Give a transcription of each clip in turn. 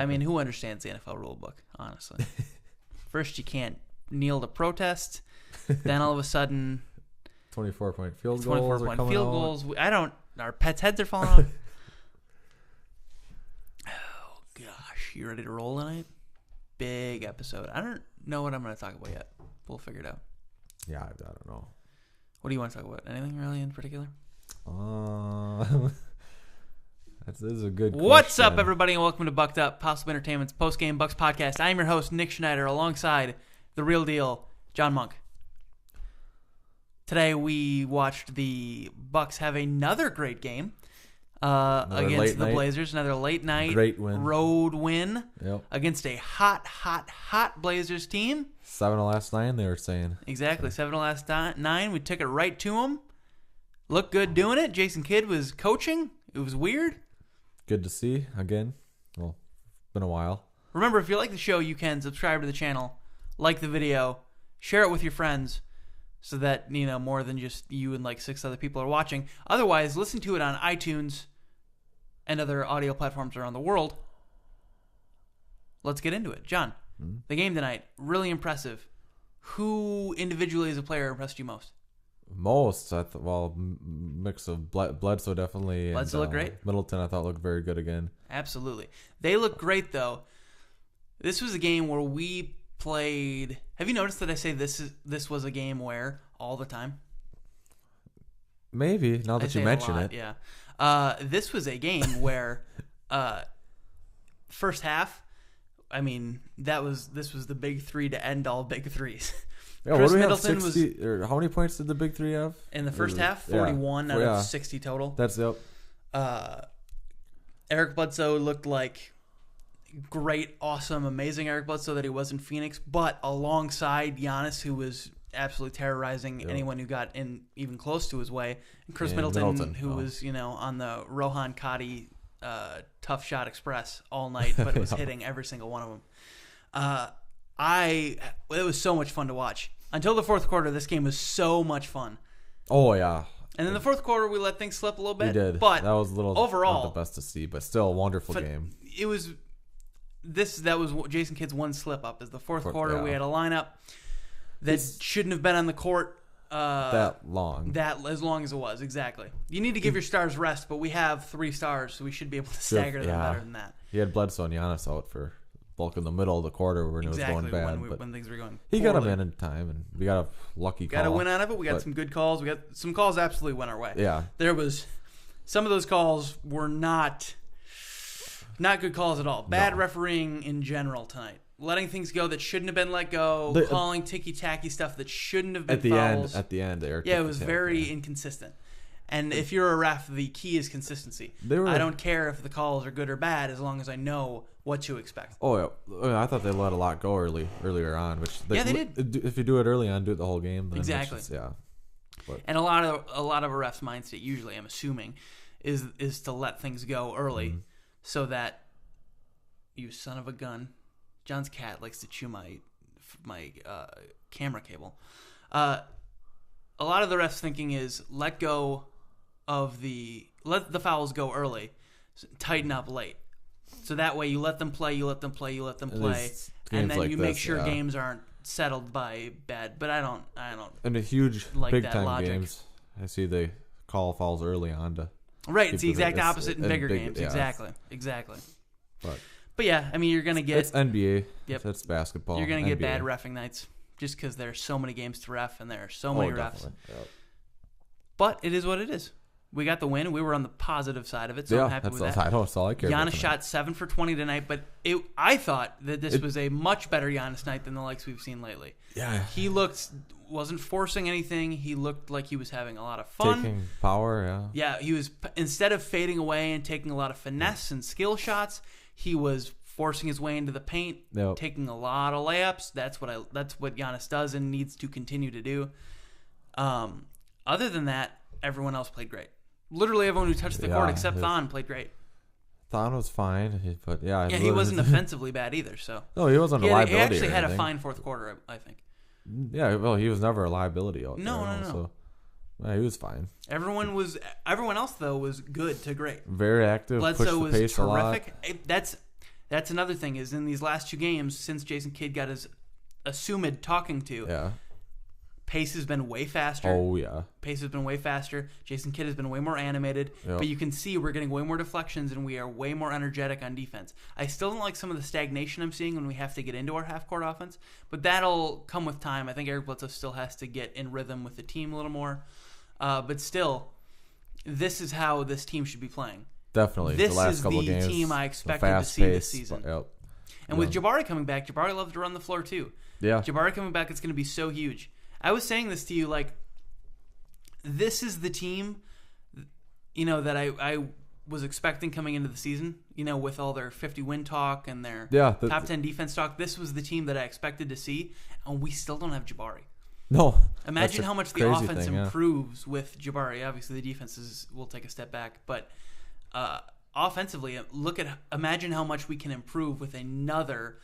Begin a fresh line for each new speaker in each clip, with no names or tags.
I mean, who understands the NFL rule book, honestly? First, you can't kneel to protest. Then all of a sudden,
24-point field
24-point
goals.
field goals. Our pets' heads are falling off. Oh, gosh. You ready to roll tonight? Big episode. I don't know what I'm going to talk about yet. We'll figure it out.
Yeah, I don't know.
What do you want to talk about? Anything really in particular?
This is a good
What's
question.
up, everybody, and welcome to Bucked Up, Possible Entertainment's post-game Bucks podcast. I'm your host, Nick Schneider, alongside the real deal, John Monk. Today we watched the Bucks have another great game against the Blazers. Another late night
Great win.
Road win
against
a hot Blazers team.
7 of last 9, they were saying.
Exactly, 7 of last 9. We took it right to them. Looked good doing it. Jason Kidd was coaching. It was weird.
Good to see again. Well, it's been a while.
Remember, if you like the show, you can subscribe to the channel, like the video, share it with your friends so that, more than just you and like 6 other people are watching. Otherwise, listen to it on iTunes and other audio platforms around the world. Let's get into it. John, the game tonight, really impressive. Who individually as a player impressed you most?
Most, mix of Bledsoe definitely.
Bledsoe looked great.
Middleton, I thought, looked very good again.
Absolutely. They look great, though. This was a game where we played. Have you noticed that I say this was a game where all the time?
Maybe, now that you mention it.
Yeah. This was a game where first half, this was the big three to end all big threes.
Yeah,
Chris
what do we
Middleton
have, 60, or how many points did the big three have?
In the first half, 41 out of 60 total.
That's it.
Eric Bledsoe looked like great, awesome, amazing Eric Bledsoe that he was in Phoenix, but alongside Giannis, who was absolutely terrorizing anyone who got in even close to his way, and Chris Middleton, who was on the Rohan Kadi tough shot express all night, but was hitting every single one of them. It was so much fun to watch. Until the fourth quarter, this game was so much fun.
Oh, yeah.
And in the fourth quarter, we let things slip a little bit.
We did.
But
that was a little
overall,
not the best to see, but still a wonderful game.
It was that was Jason Kidd's one slip up. Is the fourth quarter we had a lineup that shouldn't have been on the court
that long.
As long as it was, exactly. You need to give your stars rest, but we have 3 stars, so we should be able to stagger them better than that.
He had Bledsoe and Giannis out for bulk in the middle of the quarter when it was going bad.
When things were going
he
poorly.
got him in time, and we got a lucky call.
Got a win out of it. We got some good calls. We got some calls absolutely went our way.
Yeah.
There was some of those calls were not good calls at all. Bad refereeing in general tonight. Letting things go that shouldn't have been let go. Calling ticky-tacky stuff that shouldn't have been fouls.
At the end, Eric.
Yeah, it was very inconsistent. And if you're a ref, the key is consistency. I don't care if the calls are good or bad as long as I know what to expect.
Oh, yeah. I thought they let a lot go earlier on. They did. If you do it early on, do it the whole game. Then
exactly. And a lot of a ref's mindset, usually, I'm assuming, is to let things go early so that you son of a gun. John's cat likes to chew my camera cable. A lot of the refs' thinking is let the fouls go early, tighten up late. So that way you let them play, and then you make sure games aren't settled by bad. But I don't.
In the huge
like
big
that
time
logic.
Games, I see they call fouls early on to.
Right, it's the exact opposite in bigger games.
Yeah,
exactly.
But
yeah, you're gonna get.
It's NBA.
Yep.
It's basketball.
You're gonna get bad reffing nights just because there's so many games to ref and there are so many refs.
Yep.
But it is what it is. We got the win. We were on the positive side of it, so I'm happy with that.
That's all I care about.
Giannis shot 7 for 20 tonight, but I thought that this was a much better Giannis night than the likes we've seen lately.
Yeah.
He wasn't forcing anything. He looked like he was having a lot of fun.
Taking power, yeah.
Yeah, he was, instead of fading away and taking a lot of finesse and skill shots, he was forcing his way into the paint, taking a lot of layups. That's what Giannis does and needs to continue to do. Other than that, everyone else played great. Literally everyone who touched the court except Thon played great.
Thon was fine, but
he wasn't offensively bad either. So
no, he wasn't a liability.
He actually had a fine fourth quarter, I think.
Yeah, well, he was never a liability out there.
No.
So, he was fine.
Everyone else though was good to great.
Very active.
Bledsoe
pushed the
was
pace
terrific.
A lot.
That's That's another thing is in these last 2 games since Jason Kidd got his assumed talking to.
Yeah.
Pace has been way faster.
Oh, yeah.
Pace has been way faster. Jason Kidd has been way more animated.
Yep.
But you can see we're getting way more deflections and we are way more energetic on defense. I still don't like some of the stagnation I'm seeing when we have to get into our half-court offense. But that'll come with time. I think Eric Bledsoe still has to get in rhythm with the team a little more. But still, this is how this team should be playing.
Definitely.
This
the last
is
couple
the
games,
team I expected to see this season.
Yep.
And with Jabari coming back, Jabari loves to run the floor too.
Yeah.
Jabari coming back, it's going to be so huge. I was saying this to you, like, this is the team, that I was expecting coming into the season, with all their 50-win talk and their top 10 defense talk. This was the team that I expected to see, and we still don't have Jabari.
No.
Imagine how much the offense improves with Jabari. Obviously, the defenses will take a step back, but offensively, imagine how much we can improve with another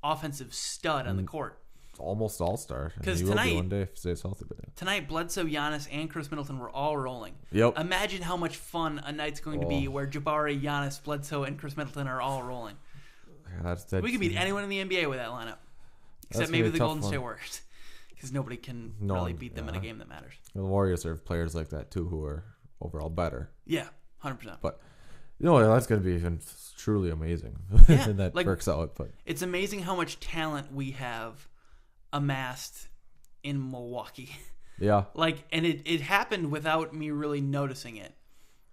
offensive stud on the court.
Almost all-star.
Because
tonight, one day if he stays healthy. But
tonight, Bledsoe, Giannis, and Chris Middleton were all rolling.
Yep.
Imagine how much fun a night's going to be where Jabari, Giannis, Bledsoe, and Chris Middleton are all rolling.
Yeah,
we could beat anyone in the NBA with that lineup, except maybe the Golden State Warriors, because nobody can really beat them in a game that matters.
The Warriors have players like that too, who are overall better.
Yeah, 100%.
But that's going to be even truly amazing.
Yeah,
and that works out. But
it's amazing how much talent we have amassed in Milwaukee.
Yeah.
And it happened without me really noticing it.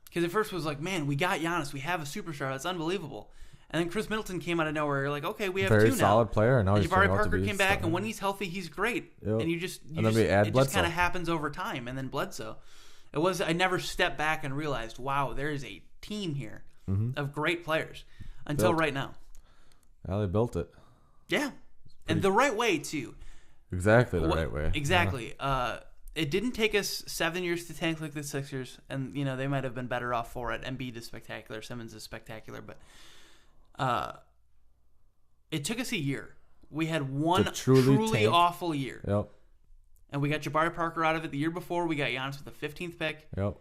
Because at first it was like, man, we got Giannis. We have a superstar. That's unbelievable. And then Chris Middleton came out of nowhere. You're like, okay, we have
very
2 now.
Solid player. And now he's
Jabari Parker came back, and when he's healthy, he's great.
Yep.
And it
then
just kind of happens over time. And then Bledsoe. I never stepped back and realized, wow, there is a team here of great players until right now.
Well, they built it.
Yeah. And the right way, too.
Exactly the right way.
Exactly. Yeah. It didn't take us 7 years to tank like the Sixers, and they might have been better off for it. Embiid is spectacular, Simmons is spectacular, but it took us a year. We had one truly awful year.
Yep.
And we got Jabari Parker out of it the year before. We got Giannis with the 15th pick.
Yep.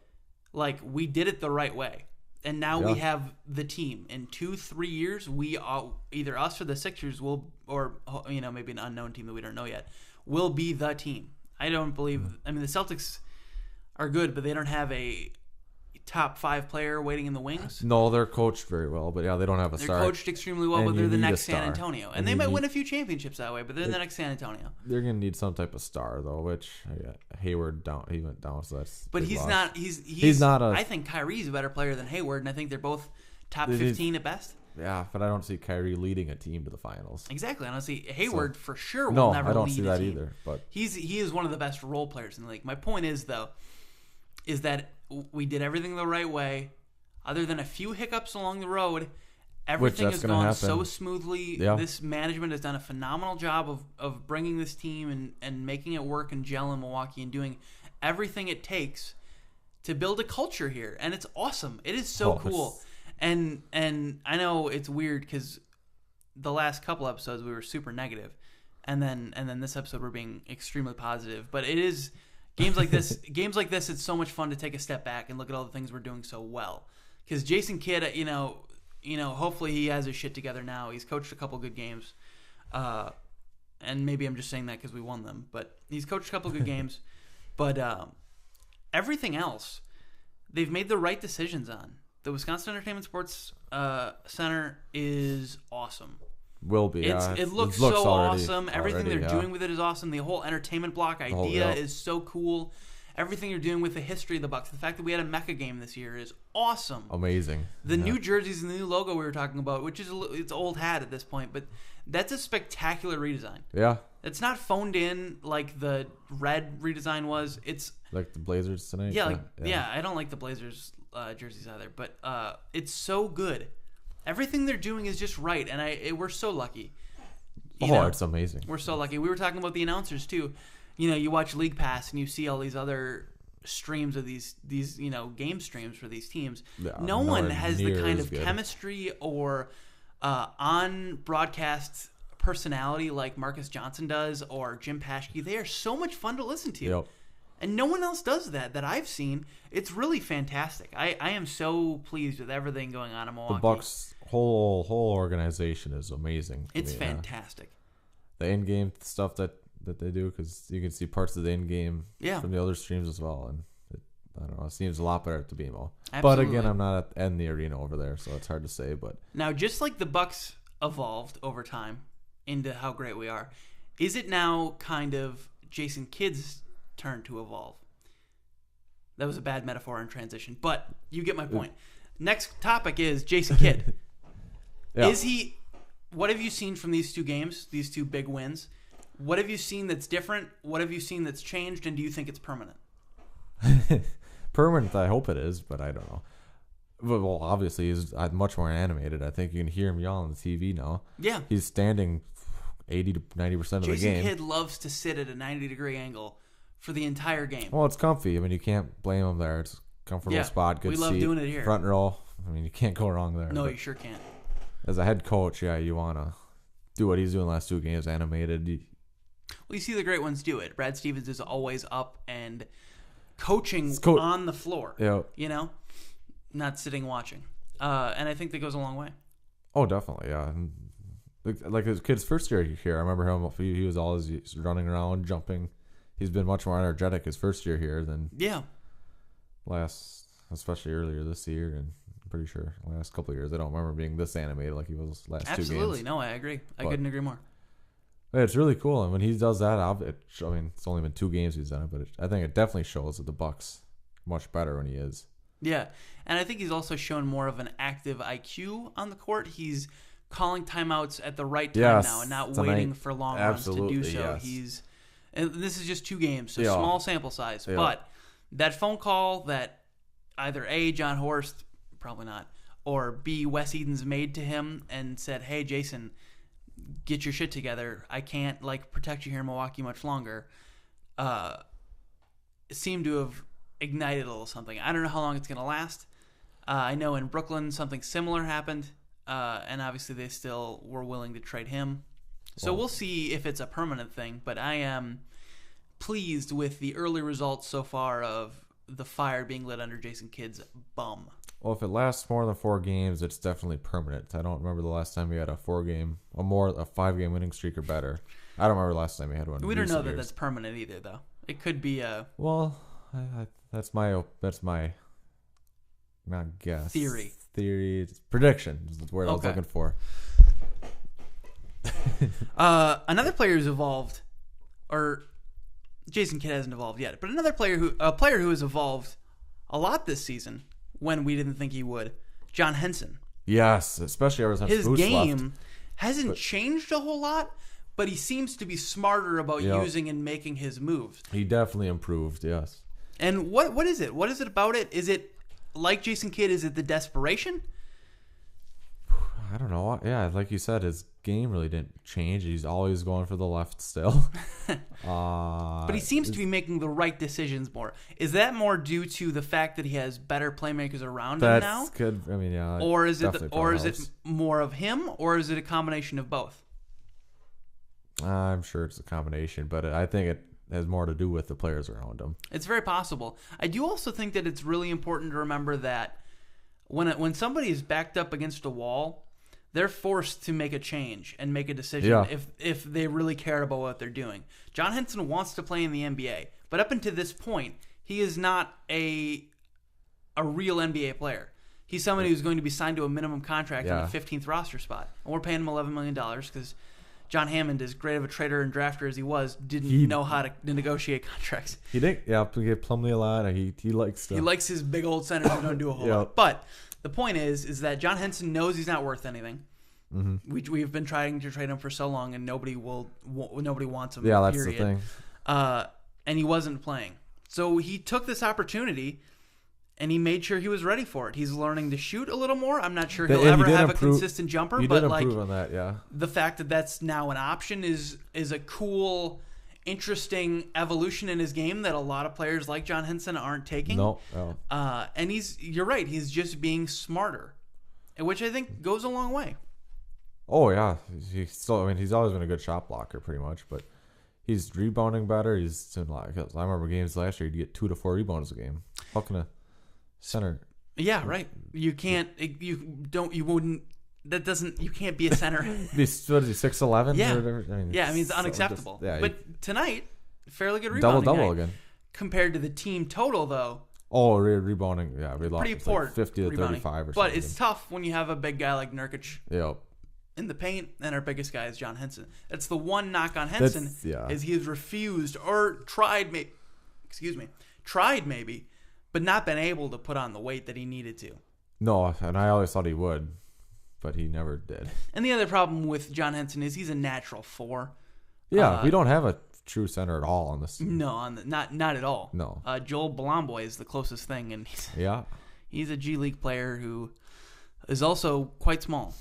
We did it the right way. And now we have the team. In 2-3 years, we all, either us or the Sixers will, or maybe an unknown team that we don't know yet, will be the team. I don't believe. I mean, the Celtics are good, but they don't have a top 5 player waiting in the wings.
No, they're coached very well, but they don't have a star.
They're coached extremely well, but they're the next San Antonio, and they might win a few championships that way. But they're the next San Antonio.
They're gonna need some type of star though, which Hayward down. He went down, so that's.
But he's
loss.
not. He's not. I think Kyrie's a better player than Hayward, and I think they're both top 15 at best.
Yeah, but I don't see Kyrie leading a team to the finals.
Exactly. I don't see Hayward for sure will never lead
I don't see that
team.
either. But
he is one of the best role players in the league. My point is that we did everything the right way. Other than a few hiccups along the road, everything has gone so smoothly. Yeah. This management has done a phenomenal job of bringing this team and making it work and gel in Milwaukee and doing everything it takes to build a culture here. And it's awesome. It is so cool. And I know it's weird because the last couple episodes we were super negative, and then this episode we're being extremely positive. But it is games like this. It's so much fun to take a step back and look at all the things we're doing so well. Because Jason Kidd, hopefully he has his shit together now. He's coached a couple good games, and maybe I'm just saying that because we won them. But he's coached a couple good games. But everything else, they've made the right decisions on. The Wisconsin Entertainment Sports Center is awesome.
Will be.
It looks so awesome. Everything they're doing with it is awesome. The whole entertainment block idea is so cool. Everything you're doing with the history of the Bucks, the fact that we had a Mecca game this year is awesome.
Amazing.
The new jerseys and the new logo we were talking about, which is it's old hat at this point, but that's a spectacular redesign.
Yeah.
It's not phoned in like the red redesign was. It's
like the Blazers tonight.
Yeah, I don't like the Blazers jerseys either, but it's so good. Everything they're doing is just right, and we're so lucky.
It's amazing.
We're so lucky. We were talking about the announcers too. You watch League Pass and you see all these other streams of these game streams for these teams. Yeah, no one has the kind of chemistry or on broadcast personality like Marcus Johnson does or Jim Paschke. They are so much fun to listen to.
Yep.
And no one else does that I've seen. It's really fantastic. I am so pleased with everything going on in Milwaukee.
The Bucks' whole organization is amazing.
It's fantastic.
The in-game stuff that they do, because you can see parts of the in-game from the other streams as well. And I don't know, it seems a lot better at the BMO. Absolutely. But again, I'm not in the arena over there, so it's hard to say. But
now, just like the Bucks evolved over time into how great we are, is it now kind of Jason Kidd's turn to evolve? That was a bad metaphor in transition, but you get my point. Next topic is Jason Kidd. Is he? What have you seen from these two games, these two big wins? What have you seen that's different? What have you seen that's changed? And do you think it's permanent?
Permanent, I hope it is, but I don't know. Well, obviously, he's much more animated. I think you can hear him yell on the TV now.
Yeah.
He's standing 80 to 90% of the game.
Jason Kidd loves to sit at a 90-degree angle for the entire game.
Well, it's comfy. I mean, you can't blame him there. It's a comfortable spot, good seat.
We love doing it here.
Front row. I mean, you can't go wrong there.
No, you sure can't.
As a head coach, you want to do what he's doing the last two games, animated.
Well, you see the great ones do it. Brad Stevens is always up and coaching on the floor.
Yeah.
You know? Not sitting watching. And I think that goes a long way.
Oh, definitely, yeah. And like his kid's first year here, I remember him, he was always running around, jumping. He's been much more energetic his first year here than especially earlier this year, and I'm pretty sure last couple of years. I don't remember being this animated like he was last 2 games.
Absolutely, no, I agree. I couldn't agree more.
It's really cool, and when he does that, I mean, it's only been 2 games he's done it, but I think it definitely shows that the Bucks much better when he is.
Yeah, and I think he's also shown more of an active IQ on the court. He's calling timeouts at the right time now and not waiting for long runs to do so.
Yes.
And this is just 2 games, so small sample size. Yeah. But that phone call that either A, John Horst, probably not, or B, Wes Edens made to him and said, hey, Jason, get your shit together. I can't protect you here in Milwaukee much longer. It seemed to have ignited a little something. I don't know how long it's going to last. I know in Brooklyn something similar happened, and obviously they still were willing to trade him. So we'll see if it's a permanent thing, but I am pleased with the early results so far of the fire being lit under Jason Kidd's bum.
Well, if it lasts more than 4 games, it's definitely permanent. I don't remember the last time we had a 5-game winning streak or better. I don't remember the last time we had one.
We don't know that that's permanent either, though. It could be a...
Well, that's my not guess.
Theory.
It's prediction is the word I was looking for.
Another player who's evolved, or Jason Kidd hasn't evolved yet, but another player who has evolved a lot this season when we didn't think he would, John Henson.
Yes, especially ever since
his
Boots
game
left.
hasn't changed a whole lot, but he seems to be smarter about using and making his moves.
He definitely improved, yes.
And what is it? What is it about it? Is it like Jason Kidd? Is it the desperation?
I don't know. Yeah, like you said, his game really didn't change. He's always going for the left still.
But he seems to be making the right decisions more. Is that more due to the fact that he has better playmakers around him now?
That's good. I mean, yeah.
Or is it more of him, or is it a combination of both?
I'm sure it's a combination, but I think it has more to do with the players around him.
It's very possible. I do also think that it's really important to remember that when somebody is backed up against a wall, they're forced to make a change and make a decision if they really care about what they're doing. John Henson wants to play in the NBA, but up until this point, he is not a real NBA player. He's somebody who's going to be signed to a minimum contract on the 15th roster spot. And we're paying him $11 million because John Hammond, as great of a trader and drafter as he was, didn't know how to negotiate contracts.
He did, he gave Plumlee a lot. He likes stuff.
He likes his big old centers who don't do a whole lot. But the point is that John Henson knows he's not worth anything. Mm-hmm. We've been trying to trade him for so long, and nobody wants him.
Yeah, that's the thing.
And he wasn't playing, so he took this opportunity, and he made sure he was ready for it. He's learning to shoot a little more. I'm not sure he'll ever have a consistent jumper, but
improve on that,
the fact that that's now an option is a cool, interesting evolution in his game that a lot of players like John Henson aren't taking.
No.
And you're right. He's just being smarter, which I think goes a long way.
Oh yeah, he's always been a good shot blocker, pretty much. But he's rebounding better. He's doing I remember games last year he'd get 2 to 4 rebounds a game. How can a center?
Yeah, right. You can't. You wouldn't. That doesn't. You can't be a center.
What is he, 6'11"?
Yeah.
Or whatever? I mean,
it's unacceptable. But tonight, fairly good rebounding.
Double again.
Compared to the team total, though.
Oh, rebounding. Yeah, we lost
pretty poor
50 to
rebounding.
35 or something.
But it's tough when you have a big guy like Nurkic.
Yep.
In the paint, and our biggest guy is John Henson. That's the one knock on Henson is he has refused or tried maybe, but not been able to put on the weight that he needed to.
No, and I always thought he would, but he never did.
And the other problem with John Henson is he's a natural 4.
Yeah, we don't have a true center at all on this team.
No, not at all.
No.
Joel Blomboy is the closest thing, and he's a G League player who is also quite small.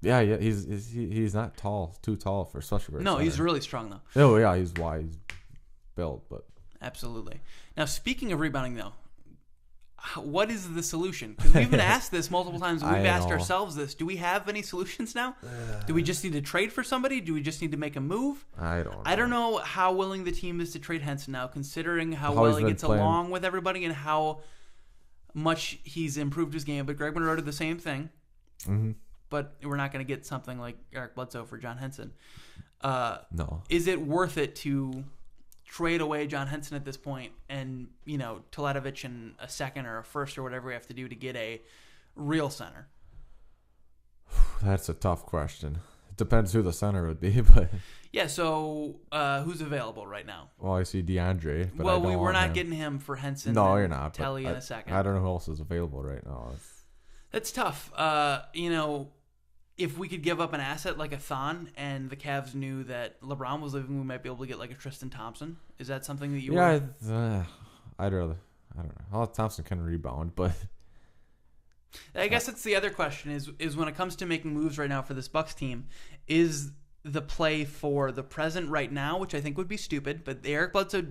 Yeah, he's not too tall for especially for a center.
He's really strong though.
Oh yeah, he's wide built, but
absolutely. Now speaking of rebounding though, what is the solution? Because we've been asked this multiple times. We've asked ourselves this. Do we have any solutions now? Do we just need to trade for somebody? Do we just need to make a move?
I don't know.
I don't know how willing the team is to trade Henson now, considering how well he gets along with everybody and how much he's improved his game. But Greg Monroe did the same thing.
Mm-hmm.
But we're not going to get something like Eric Bledsoe for John Henson.
No.
Is it worth it to trade away John Henson at this point and, Teletovic and a second or a first or whatever we have to do to get a real center?
That's a tough question. It depends who the center would be, but...
Yeah, so who's available right now?
Well, I see DeAndre, but
we're not getting him for Henson.
No, you're not.
Telly in a second.
I don't know who else is available right now.
That's tough. If we could give up an asset like a Thon and the Cavs knew that LeBron was leaving, we might be able to get like a Tristan Thompson. Is that something that you
I'd rather. I don't know. Well, Thompson can rebound, but
I guess that's the other question is when it comes to making moves right now for this Bucks team, is the play for the present right now, which I think would be stupid, but the Eric Bledsoe...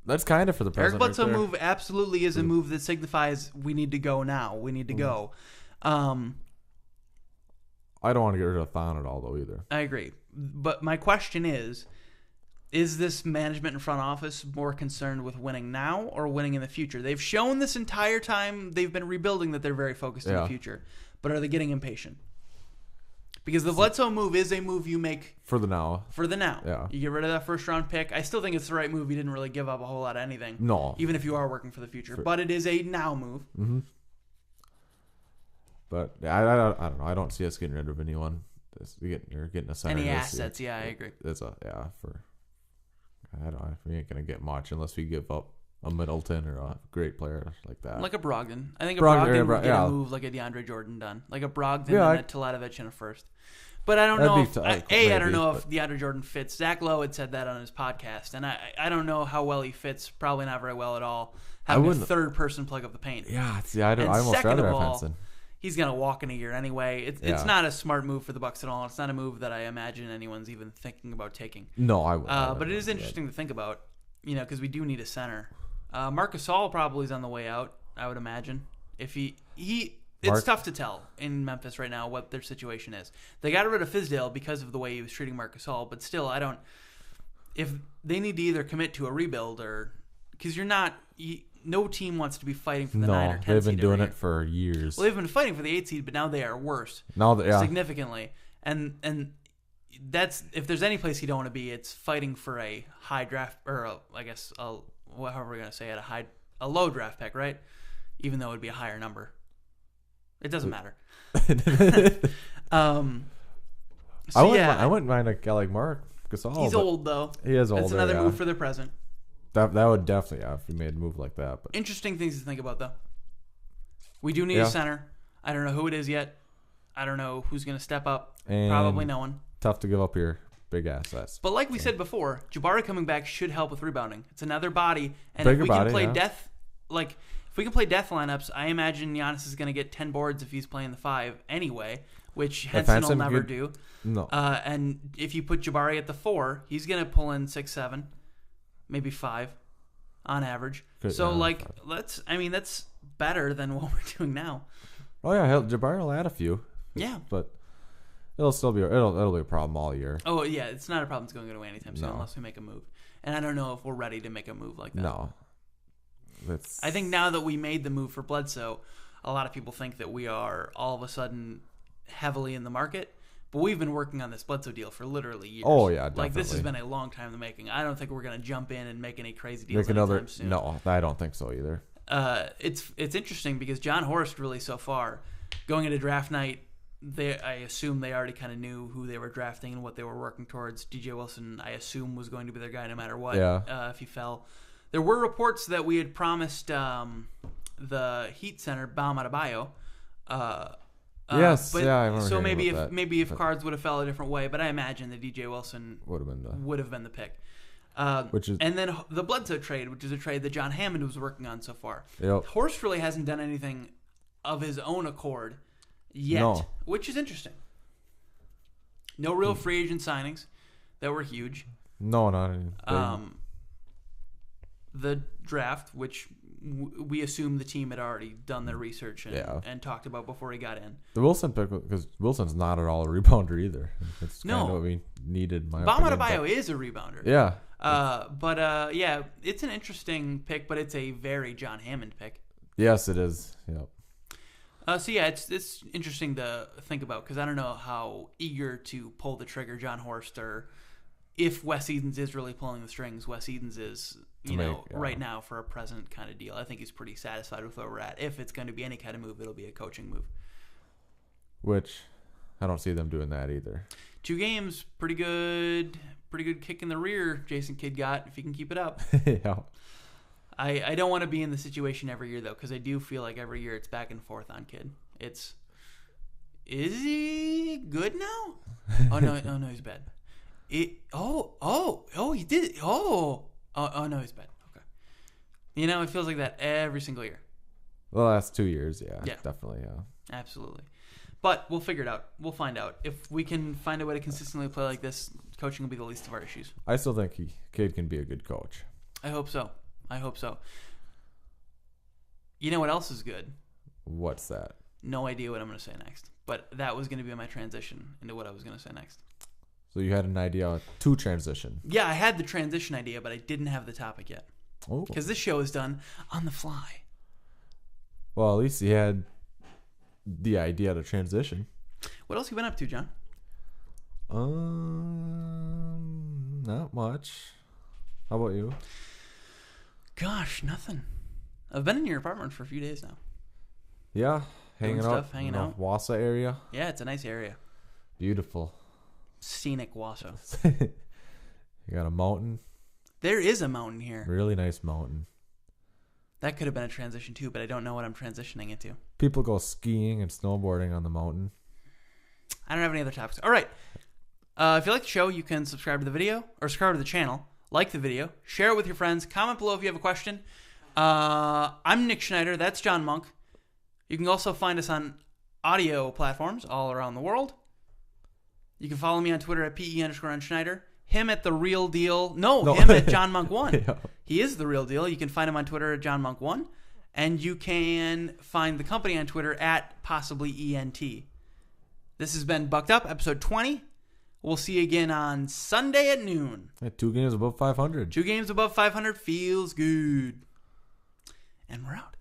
That's kind of for the present.
Eric Bledsoe move absolutely is a move that signifies we need to go now. We need to go.
I don't want to get rid of Thon at all, though, either.
I agree. But my question is this management and front office more concerned with winning now or winning in the future? They've shown this entire time they've been rebuilding that they're very focused on the future. But are they getting impatient? Because the Bledsoe move is a move you make...
For the now.
Yeah. You get rid of that first-round pick. I still think it's the right move. You didn't really give up a whole lot of anything.
No.
Even if you are working for the future. But it is a now move.
Mm-hmm. But I don't know. I don't see us getting rid of anyone. You're getting a center.
Any assets? Yeah, I agree.
I don't know. We ain't gonna get much unless we give up a Middleton or a great player like that.
Like a Brogdon. I think a Brogdon would get a move like a DeAndre Jordan done. Like a Brogdon and a Teletovic in a first. But I don't know if I don't know if DeAndre Jordan fits. Zach Lowe had said that on his podcast, and I don't know how well he fits. Probably not very well at all. Having a third person plug up the paint.
Yeah, I almost rather have Henson.
He's going to walk in a year anyway. It's not a smart move for the Bucks at all. It's not a move that I imagine anyone's even thinking about taking.
No, I wouldn't.
But it is interesting to think about, because we do need a center. Marc Gasol probably is on the way out, I would imagine. If it's tough to tell in Memphis right now what their situation is. They got rid of Fizdale because of the way he was treating Marc Gasol, but still, if they need to either commit to a rebuild or because no team wants to be fighting for the 9 or 10 seed.
They've been doing it for years.
Well, they've been fighting for the 8 seed, but now they are worse. Significantly. And that's if there's any place you don't want to be, it's fighting for a high draft or however we're going to say it, a low draft pick, right? Even though it would be a higher number. It doesn't matter.
I wouldn't mind a guy like Marc Gasol.
He's old though.
He is old.
That's another move for the present.
That would definitely, if we made a move like that. But
interesting things to think about, though. We do need a center. I don't know who it is yet. I don't know who's going to step up. And probably no one.
Tough to give up your big assets.
But like we said before, Jabari coming back should help with rebounding. It's another body, and if we can play death lineups, I imagine Giannis is going to get 10 boards if he's playing the 5 anyway, which Henson will never do.
No.
And if you put Jabari at the 4, he's going to pull in 6, 7. Maybe 5 on average. So, that's better than what we're doing now.
Oh, yeah. Jabari will add a few.
Yeah.
But it'll still be it'll be a problem all year.
Oh yeah, it's not a problem. It's going to go away anytime soon unless we make a move. And I don't know if we're ready to make a move like that.
No.
I think now that we made the move for Bledsoe, a lot of people think that we are all of a sudden heavily in the market. But we've been working on this Bledsoe deal for literally years.
Oh yeah, definitely.
Like this has been a long time in the making. I don't think we're going to jump in and make any crazy deals anytime soon.
No, I don't think so either.
It's interesting because John Horst really so far going into draft night, I assume they already kind of knew who they were drafting and what they were working towards. DJ Wilson, I assume, was going to be their guy no matter what.
Yeah.
If he fell, there were reports that we had promised the Heat center Bam Adebayo.
Yes, I remember.
So maybe if cards would have fell a different way, but I imagine that DJ Wilson would have been the pick. And then the Bledsoe trade, which is a trade that John Hammond was working on so far.
Yep.
Horst really hasn't done anything of his own accord yet, which is interesting. No real free agent signings that were huge.
No, not any.
The draft, which we assume the team had already done their research and talked about before he got in.
The Wilson pick, because Wilson's not at all a rebounder either. It's kind of what we needed.
Bam Adebayo is a rebounder.
Yeah.
But it's an interesting pick, but it's a very John Hammond pick.
Yes, it is. Yep.
It's interesting to think about because I don't know how eager to pull the trigger John Horst or if Wes Edens is really pulling the strings. Wes Edens is, right now for a present kind of deal. I think he's pretty satisfied with where we're at. If it's going to be any kind of move, it'll be a coaching move. Which
I don't see them doing that either.
2 games, pretty good kick in the rear Jason Kidd got if he can keep it up.
Yeah.
I don't want to be in the situation every year though because I do feel like every year it's back and forth on Kidd. Is he good now? Oh no, he's bad. He did it. Oh no, he's bad. Okay. It feels like that every single year.
The last 2 years, yeah. Definitely, yeah.
Absolutely. But we'll figure it out. We'll find out. If we can find a way to consistently play like this, coaching will be the least of our issues.
I still think Kidd can be a good coach.
I hope so. You know what else is good?
What's that?
No idea what I'm going to say next. But that was going to be my transition into what I was going to say next.
So you had an idea to transition.
Yeah, I had the transition idea, but I didn't have the topic yet. Oh. Because this show is done on the fly.
Well, at least you had the idea to transition.
What else have you been up to, John?
Not much. How about you?
Gosh, nothing. I've been in your apartment for a few days now.
Yeah, hanging out
in
the Wausau area.
Yeah, it's a nice area.
Beautiful.
Scenic Wausau.
You got a mountain.
There is a mountain here.
Really nice mountain.
That could have been a transition too, but I don't know what I'm transitioning into.
People go skiing and snowboarding on the mountain.
I don't have any other topics. All right. If you like the show, you can subscribe to the video or subscribe to the channel. Like the video. Share it with your friends. Comment below if you have a question. I'm Nick Schneider. That's John Monk. You can also find us on audio platforms all around the world. You can follow me on Twitter at PE_Schneider. Him at The Real Deal. No. Him at John Monk 1. Yeah. He is The Real Deal. You can find him on Twitter at John Monk 1. And you can find the company on Twitter at PossiblyENT. This has been Bucked Up, episode 20. We'll see you again on Sunday at noon.
2 games above 500.
2 games above 500 feels good. And we're out.